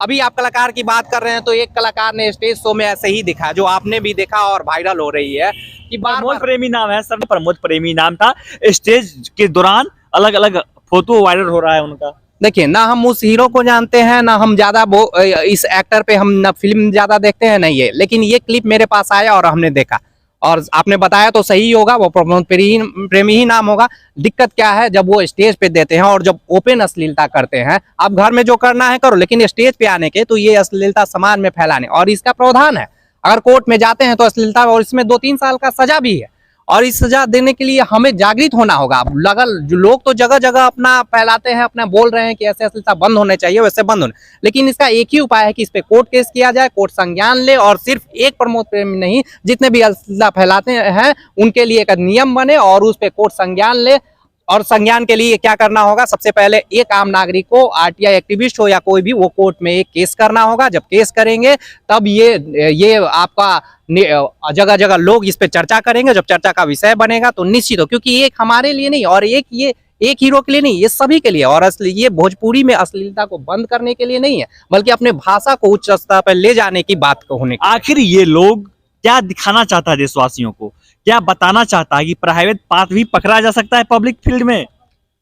अभी आप कलाकार की बात कर रहे हैं तो एक कलाकार ने स्टेज शो में ऐसे ही दिखा जो आपने भी देखा और वायरल हो रही है कि बार प्रमोद बार प्रेमी नाम है सर, प्रमोद प्रेमी नाम था। स्टेज के दौरान अलग अलग फोटो वायरल हो रहा है उनका। देखिए ना हम उस हीरो को जानते हैं ना हम ज्यादा इस एक्टर पे हम ना फिल्म ज्यादा देखते हैं नहीं है, लेकिन ये क्लिप मेरे पास आया और हमने देखा और आपने बताया तो सही होगा, वो प्रमोद प्रेमी ही नाम होगा। दिक्कत क्या है जब वो स्टेज पे देते हैं और जब ओपन अश्लीलता करते हैं, आप घर में जो करना है करो, लेकिन स्टेज पे आने के तो ये अश्लीलता समाज में फैलाने और इसका प्रावधान है। अगर कोर्ट में जाते हैं तो अश्लीलता और इसमें 2-3 साल का सजा भी है और इस सजा देने के लिए हमें जागृत होना होगा। लगल जो लोग तो जगह जगह अपना फैलाते हैं, अपना बोल रहे हैं कि ऐसे अश्लीलता बंद होने चाहिए, वैसे बंद होने, लेकिन इसका एक ही उपाय है कि इस पे कोर्ट केस किया जाए, कोर्ट संज्ञान ले और सिर्फ एक प्रमोद प्रेमी नहीं, जितने भी अश्लीलता फैलाते हैं उनके लिए एक नियम बने और उस पे कोर्ट संज्ञान ले। और संज्ञान के लिए क्या करना होगा, सबसे पहले एक आम नागरिक को, आरटीआई एक्टिविस्ट हो या कोई भी, वो कोर्ट में एक केस करना होगा। जब केस करेंगे तब ये आपका जगह जगह लोग इस पे चर्चा करेंगे। जब चर्चा का विषय बनेगा तो निश्चित हो, क्योंकि एक हमारे लिए नहीं और एक हीरो के लिए नहीं, ये सभी के लिए। और असली ये भोजपुरी में अश्लीलता को बंद करने के लिए नहीं है, बल्कि अपने भाषा को उच्च स्तर पर ले जाने की बात को होने। आखिर ये लोग क्या दिखाना चाहता है देशवासियों को, क्या बताना चाहता है कि प्राइवेट पार्ट भी पकड़ा जा सकता है पब्लिक फील्ड में?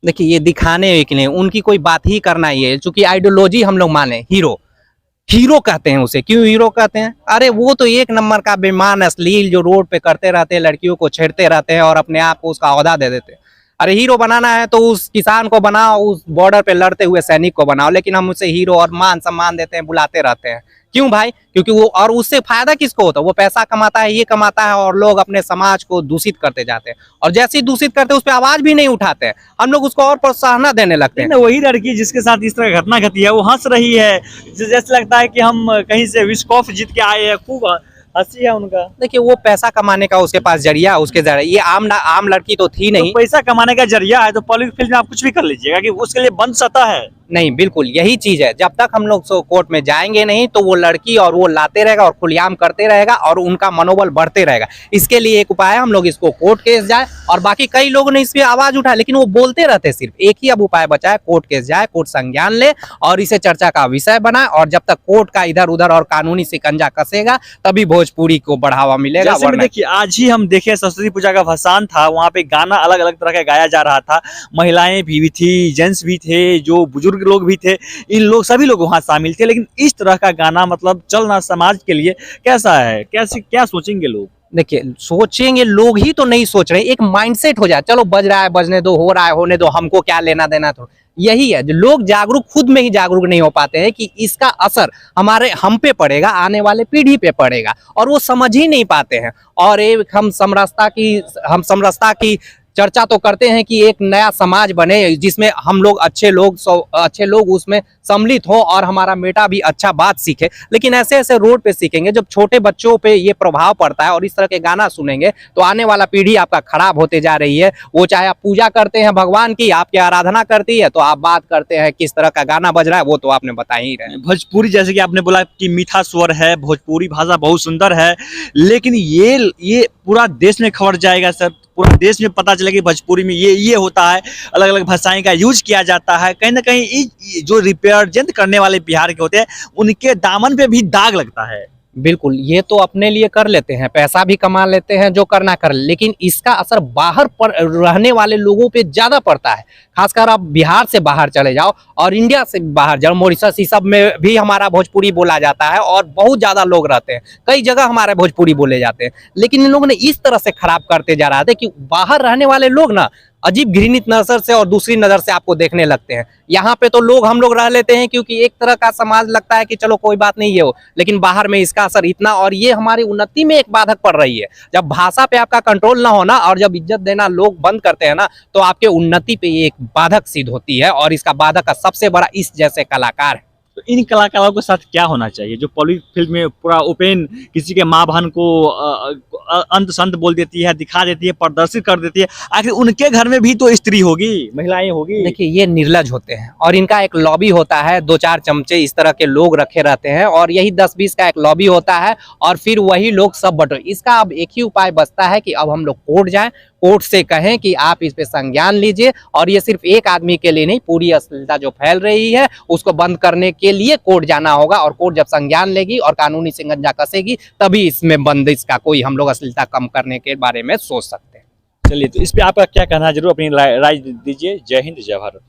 देखिए ये दिखाने के लिए उनकी कोई बात ही करना ही है, चूंकि आइडियोलॉजी हम लोग माने। हीरो कहते हैं उसे, क्यों हीरो कहते हैं? अरे वो तो एक नंबर का बेईमान अश्लील जो रोड पे करते रहते हैं, लड़कियों को छेड़ते रहते हैं और अपने आप को उसका ओहदा दे देते हैं। अरे हीरो बनाना है तो उस किसान को बनाओ, उस बॉर्डर पे लड़ते हुए सैनिक को बनाओ, लेकिन हम उसे हीरो और मान सम्मान देते हैं, बुलाते रहते हैं। क्यों भाई? क्योंकि वो, और उससे फायदा किसको होता है? वो पैसा कमाता है, ये कमाता है और लोग अपने समाज को दूषित करते जाते हैं और जैसे ही दूषित करते हैं उस पर आवाज भी नहीं उठाते हैं, हम लोग उसको और प्रोत्साहन देने लगते हैं। वही लड़की जिसके साथ इस तरह घटना घटी है वो हंस रही है, जैसे लगता है कि हम कहीं से विश्व कप जीत के आए हैं, खूब हंसी है उनका। देखिए वो पैसा कमाने का उसके पास जरिया, उसके जरिए ये आम लड़की तो थी नहीं। तो पैसा कमाने का जरिया है तो पब्लिक फील्ड में आप कुछ भी कर लीजिएगा कि उसके लिए बन सकता है? नहीं, बिल्कुल यही चीज है। जब तक हम लोग कोर्ट में जाएंगे नहीं तो वो लड़की और वो लाते रहेगा और खुलेआम करते रहेगा और उनका मनोबल बढ़ते रहेगा। इसके लिए एक उपाय है, हम लोग इसको कोर्ट केस जाए। और बाकी कई लोगों ने इस पे आवाज उठाई लेकिन वो बोलते रहते, सिर्फ एक ही अब उपाय बचा है, कोर्ट केस जाए, कोर्ट संज्ञान ले और इसे चर्चा का विषय बनाए। और जब तक कोर्ट का इधर उधर और कानूनी शिकंजा कसेगा तभी भोजपुरी को बढ़ावा मिलेगा। जैसे देखिए आज ही हम देखे सरस्वती पूजा का भसान था, वहाँ पे गाना अलग अलग तरह का गाया जा रहा था, महिलाएं भी थी, जेंट्स भी थे, जो बुजुर्ग लोग भी थे, इन लोग सभी लोग वहां शामिल थे। लेकिन इस तरह का गाना मतलब चलना समाज के लिए कैसा है, कैसे क्या सोचेंगे लोग? देखिए सोचेंगे लोग ही तो नहीं सोच रहे, एक माइंडसेट हो जाए, चलो बज रहा है बजने दो, हो रहा है होने दो, हमको क्या लेना देना। तो यही है जो लोग जागरूक, खुद में ही जागरूक नहीं हो पाते हैं कि इसका असर हम पे पड़ेगा, आने वाले पीढ़ी पे पड़ेगा, और वो समझ ही नहीं पाते हैं। और एक हम समरसता की चर्चा तो करते हैं कि एक नया समाज बने जिसमें हम लोग अच्छे लोग उसमें सम्मिलित हो और हमारा बेटा भी अच्छा बात सीखे। लेकिन ऐसे ऐसे रोड पे सीखेंगे, जब छोटे बच्चों पे ये प्रभाव पड़ता है और इस तरह के गाना सुनेंगे तो आने वाला पीढ़ी आपका खराब होते जा रही है। वो चाहे आप पूजा करते हैं भगवान की, आपकी आराधना करती है, तो आप बात करते हैं किस तरह का गाना बज रहा है, वो तो आपने बता ही रहे। भोजपुरी जैसे कि आपने बोला कि मीठा स्वर है, भोजपुरी भाषा बहुत सुंदर है, लेकिन ये पूरा देश में खबर जाएगा सर, पूरा देश में पता चलेगा कि भोजपुरी में ये होता है, अलग अलग भाषाएं का यूज किया जाता है। कहीं ना कहीं जो रिप्रेजेंट करने वाले बिहार के होते हैं उनके दामन पे भी दाग लगता है। बिल्कुल, ये तो अपने लिए कर लेते हैं, पैसा भी कमा लेते हैं, जो करना कर, लेकिन इसका असर बाहर पर रहने वाले लोगों पे ज्यादा पड़ता है। खासकर आप बिहार से बाहर चले जाओ और इंडिया से बाहर जाओ, मॉरिशस, इस सब में भी हमारा भोजपुरी बोला जाता है और बहुत ज्यादा लोग रहते हैं, कई जगह हमारे भोजपुरी बोले जाते हैं। लेकिन इन लोगों ने इस तरह से खराब करते जा रहा था कि बाहर रहने वाले लोग ना अजीब घृणित नजर से और दूसरी नजर से आपको देखने लगते हैं। यहाँ पे तो हम लोग रह लेते हैं क्योंकि एक तरह का समाज लगता है कि चलो कोई बात नहीं है वो, लेकिन बाहर में इसका असर इतना, और ये हमारी उन्नति में एक बाधक पड़ रही है। जब भाषा पे आपका कंट्रोल ना होना और जब इज्जत देना लोग बंद करते हैं ना, तो आपके उन्नति पे ये एक बाधक सिद्ध होती है और इसका बाधक का सबसे बड़ा इस जैसे कलाकार है। तो इन कलाकारों के साथ क्या होना चाहिए जो पब्लिक फील्ड में पूरा ओपन किसी के माँ बहन को अंत संत बोल देती है, दिखा देती है, प्रदर्शित कर देती है? आखिर उनके घर में भी तो स्त्री होगी, महिलाएं होगी। देखिए ये निर्लज होते हैं और इनका एक लॉबी होता है, 2-4 चमचे इस तरह के लोग रखे रहते हैं और यही 10-20 का एक लॉबी होता है और फिर वही लोग सब बटो। इसका अब एक ही उपाय बचता है कि अब हम लोग कोर्ट जाएं, कोर्ट से कहें कि आप इस पे संज्ञान लीजिए, और ये सिर्फ एक आदमी के लिए नहीं, पूरी अश्लीलता जो फैल रही है उसको बंद करने के लिए कोर्ट जाना होगा, और कोर्ट जब संज्ञान लेगी और कानूनी शिकंजा कसेगी तभी इसमें बंदिश का कोई हम लोग अश्लीलता कम करने के बारे में सोच सकते हैं। चलिए, तो इस पे आपका क्या कहना है, जरूर अपनी राय दीजिए। जय हिंद, जय भारत।